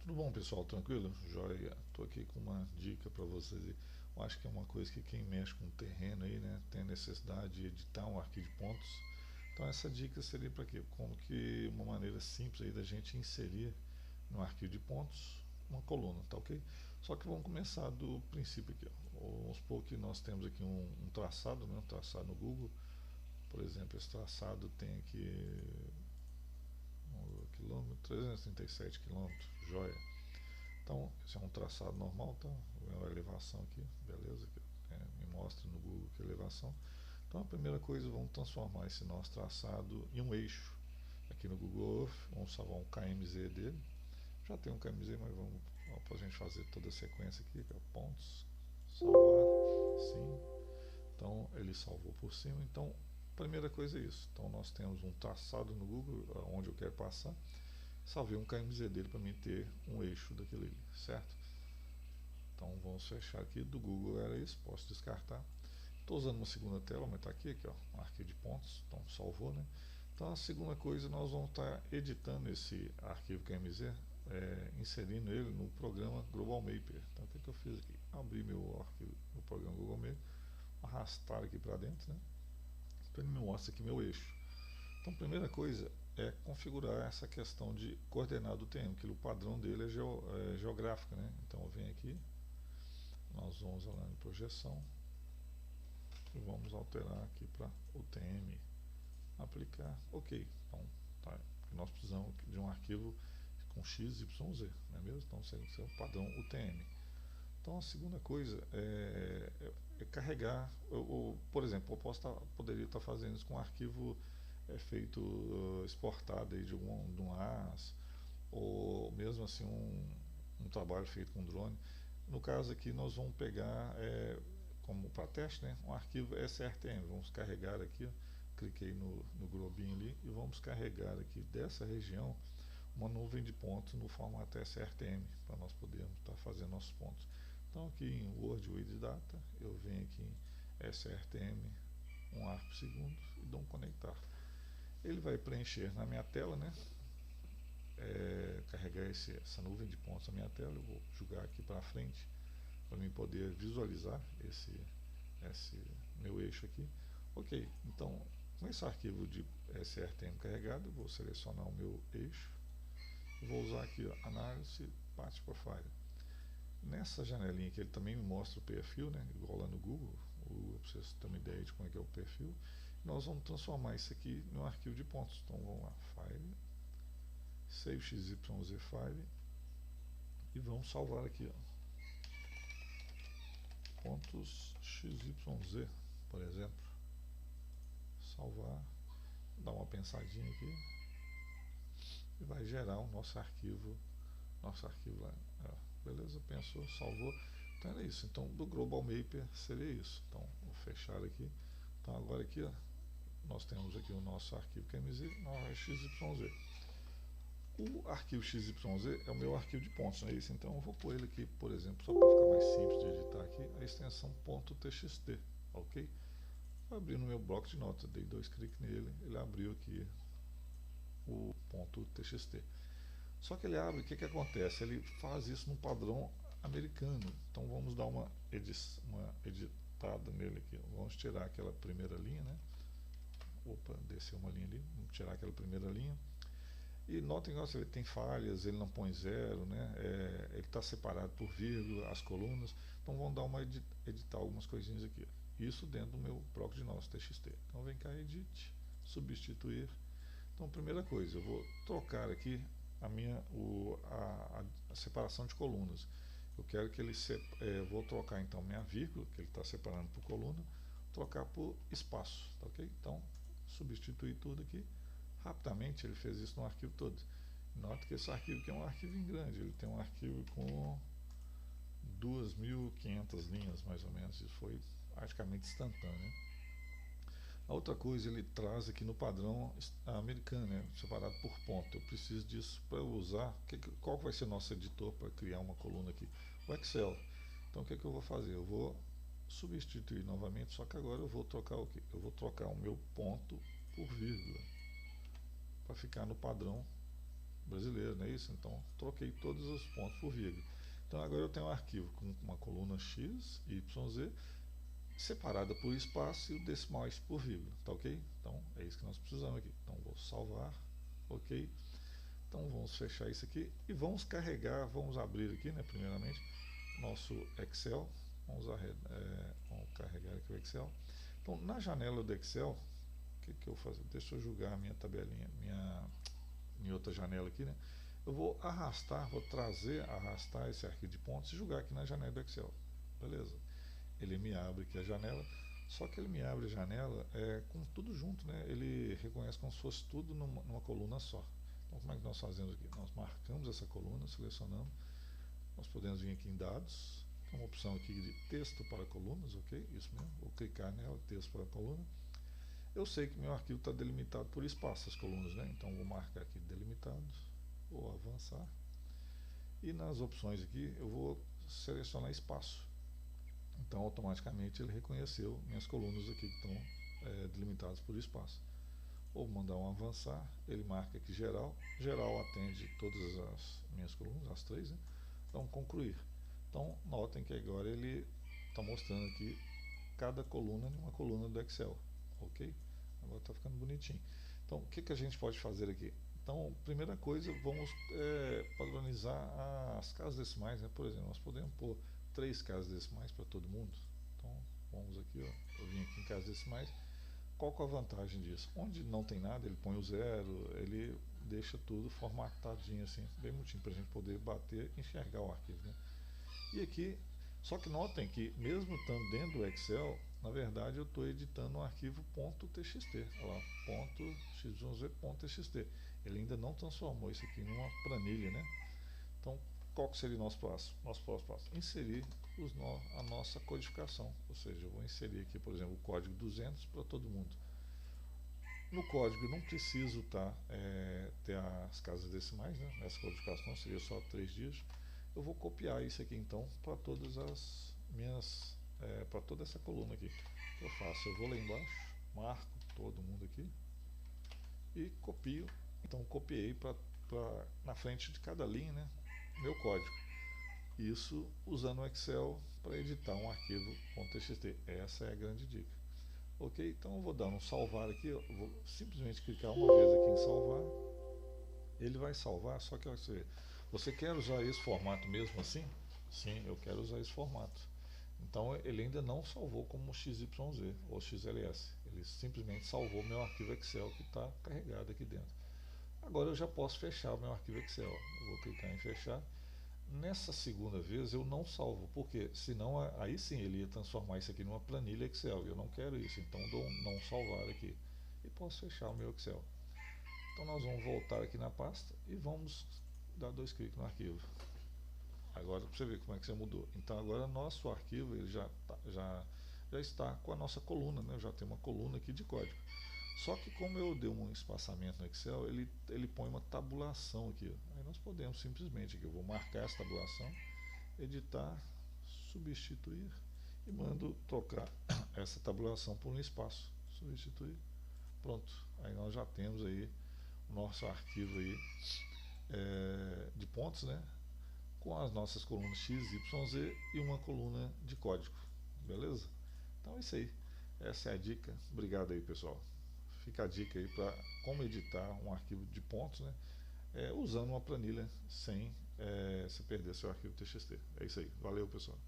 Tudo bom, pessoal? Tranquilo? Joia. Estou aqui com uma dica para vocês. Eu acho que é uma coisa que quem mexe com o terreno aí, né, tem necessidade de editar um arquivo de pontos. Então essa dica seria para quê? Como que uma maneira simples aí da gente inserir no arquivo de pontos uma coluna, tá ok? Só que vamos começar do princípio aqui. Ó. Vamos supor que nós temos aqui um traçado, né, um traçado no Google. Por exemplo, esse traçado tem aqui quilômetro 337 quilômetros, joia. Então, esse é um traçado normal, tá? A elevação aqui, beleza? Me mostra no Google que é elevação. Então, a primeira coisa, vamos transformar esse nosso traçado em um eixo. Aqui no Google Earth, vamos salvar um KMZ dele. Já tem um KMZ, mas vamos para a gente fazer toda a sequência aqui, que é pontos, salvar, sim. Então, ele salvou por cima. Então, primeira coisa é isso. Então, nós temos um traçado no Google, onde eu quero passar. Salvei um KMZ dele para mim ter um eixo daquele ali, certo? Então vamos fechar aqui, do Google era isso, posso descartar. Estou usando uma segunda tela, mas está aqui, ó, um arquivo de pontos, então salvou, né? Então a segunda coisa, nós vamos estar editando esse arquivo KMZ, inserindo ele no programa Global Mapper. Então o que eu fiz aqui? Abri meu arquivo no programa Global Mapper, arrastar aqui para dentro, né? Então ele me mostra aqui meu eixo. Então a primeira coisa é configurar essa questão de coordenada do TM, que o padrão dele é geográfico, né? Então eu venho aqui, nós vamos lá em projeção e vamos alterar aqui para o TM, aplicar, ok. Então tá, nós precisamos de um arquivo com x, y, z, não é mesmo? Então seria o padrão UTM. Então a segunda coisa é carregar, por exemplo, poderia estar fazendo isso com um arquivo feito exportado aí de um AS, ou mesmo assim um trabalho feito com drone. No caso aqui nós vamos pegar, como para teste, né, um arquivo SRTM, vamos carregar aqui, ó, cliquei no globinho ali e vamos carregar aqui dessa região uma nuvem de pontos no formato SRTM, para nós podermos estar fazendo nossos pontos. Então aqui em Word with Data, eu venho aqui em SRTM, um arco por segundo e dou um conectar. Ele vai preencher na minha tela, né? Carregar essa nuvem de pontos na minha tela. Eu vou jogar aqui para frente para mim poder visualizar esse meu eixo aqui. Ok, então com esse arquivo de SRTM carregado, eu vou selecionar o meu eixo. Vou usar aqui, ó, análise Path Profile. Nessa janelinha que ele também me mostra o perfil, né, igual lá no Google, para vocês terem uma ideia de como é que é o perfil. Nós vamos transformar isso aqui num arquivo de pontos. Então vamos lá, File, Save XYZ File e vamos salvar aqui, ó, pontos XYZ, por exemplo. Salvar, dar uma pensadinha aqui e vai gerar o nosso arquivo lá. Beleza, pensou, salvou. Então era isso. Então do Global Mapper seria isso. Então vou fechar aqui. Então agora aqui, ó, nós temos aqui o nosso arquivo QMZ, nosso XYZ. O arquivo XYZ é o meu arquivo de pontos, não é isso? Então eu vou pôr ele aqui, por exemplo, só para ficar mais simples de editar aqui, a extensão .txt, ok? Vou abrir no meu bloco de notas, dei dois cliques nele, ele abriu aqui o .txt. Só que ele abre, o que acontece? Ele faz isso no padrão americano. Então vamos dar uma editada nele aqui. Vamos tirar aquela primeira linha, né? Opa, desceu uma linha ali. Vamos tirar aquela primeira linha. E notem que ele tem falhas, ele não põe zero, né? Ele está separado por vírgula, as colunas. Então vamos dar uma editar algumas coisinhas aqui. Isso dentro do meu bloco de notas TXT. Então vem cá, edit, substituir. Então primeira coisa, eu vou trocar aqui a separação de colunas. Eu quero que ele vou trocar então minha vírgula, que ele está separando por coluna, trocar por espaço, tá ok? Então substituir tudo aqui. Rapidamente ele fez isso no arquivo todo. Note que esse arquivo aqui é um arquivo grande, ele tem um arquivo com 2.500 linhas mais ou menos, isso foi praticamente instantâneo. A outra coisa, ele traz aqui no padrão americano, né, separado por ponto. Eu preciso disso para usar. Qual vai ser nosso editor para criar uma coluna aqui? O Excel. Então o que eu vou fazer? Eu vou substituir novamente, só que agora eu vou trocar o quê? Eu vou trocar o meu ponto por vírgula, para ficar no padrão brasileiro, não é isso? Então troquei todos os pontos por vírgula. Então agora eu tenho um arquivo com uma coluna x, y, z, separada por espaço e o decimal por vírgula, tá ok? Então é isso que nós precisamos aqui. Então vou salvar, ok? Então vamos fechar isso aqui e vamos carregar, vamos abrir aqui, né, primeiramente, nosso Excel. Vamos carregar aqui o Excel. Então na janela do Excel, o que eu faço? Deixa eu jogar a minha tabelinha, minha outra janela aqui, né? Eu vou arrastar, vou arrastar esse arquivo de pontos e jogar aqui na janela do Excel. Beleza? Ele me abre aqui a janela, só que ele me abre a janela com tudo junto, né? Ele reconhece como se fosse tudo numa coluna só. Então como é que nós fazemos aqui? Nós marcamos essa coluna, selecionamos, nós podemos vir aqui em dados, tem uma opção aqui de texto para colunas, ok? Isso mesmo, vou clicar nela, texto para coluna. Eu sei que meu arquivo está delimitado por espaço, as colunas, né? Então vou marcar aqui delimitado, vou avançar e nas opções aqui eu vou selecionar espaço. Então automaticamente ele reconheceu minhas colunas aqui que estão delimitadas por espaço. Vou mandar um avançar, ele marca aqui geral, geral atende todas as minhas colunas, as três, né? Então concluir. Então notem que agora ele está mostrando aqui cada coluna em uma coluna do Excel, ok? Agora está ficando bonitinho. Então o que a gente pode fazer aqui? Então primeira coisa, vamos padronizar as casas decimais, né? Por exemplo, nós podemos pôr 3 casas decimais para todo mundo. Então vamos aqui, ó, eu vim aqui em casas decimais. Qual que é a vantagem disso? Onde não tem nada, ele põe o zero, ele deixa tudo formatadinho assim, bem bonitinho para a gente poder bater e enxergar o arquivo, né? E aqui, só que notem que mesmo estando dentro do Excel, na verdade eu estou editando um arquivo .txt, olha lá, .xyz.txt. Ele ainda não transformou isso aqui numa planilha, né? Então, qual que seria o nosso próximo? Nosso próximo passo? Inserir a nossa codificação, ou seja, eu vou inserir aqui, por exemplo, o código 200 para todo mundo. No código eu não preciso ter as casas decimais, né? Nessa codificação seria só 3 dígitos. Eu vou copiar isso aqui então para todas as minhas, para toda essa coluna aqui. O que eu faço? Eu vou lá embaixo, marco todo mundo aqui e copio. Então copiei na frente de cada linha, né, meu código. Isso usando o Excel para editar um arquivo .txt. Essa é a grande dica. Ok, então eu vou dar um salvar aqui, eu vou simplesmente clicar uma vez aqui em salvar, ele vai salvar, só que você quer usar esse formato mesmo assim? Sim, eu quero usar esse formato. Então ele ainda não salvou como XYZ ou XLS, ele simplesmente salvou meu arquivo Excel que está carregado aqui dentro. Agora eu já posso fechar o meu arquivo Excel, eu vou clicar em fechar. Nessa segunda vez eu não salvo, porque senão aí sim ele ia transformar isso aqui numa planilha Excel, e eu não quero isso, então dou um não salvar aqui e posso fechar o meu Excel. Então nós vamos voltar aqui na pasta e vamos dar 2 cliques no arquivo. Agora para você ver como é que você mudou. Então agora nosso arquivo ele já está com a nossa coluna, né? Eu já tem uma coluna aqui de código. Só que como eu dei um espaçamento no Excel, ele põe uma tabulação aqui. Aí nós podemos simplesmente, aqui eu vou marcar essa tabulação, editar, substituir e mando trocar essa tabulação por um espaço. Substituir, pronto. Aí nós já temos aí o nosso arquivo aí de pontos, né? Com as nossas colunas X, Y, Z e uma coluna de código. Beleza? Então é isso aí. Essa é a dica. Obrigado aí, pessoal. Fica a dica aí para como editar um arquivo de pontos, né? Usando uma planilha sem se perder seu arquivo TXT. É isso aí. Valeu, pessoal.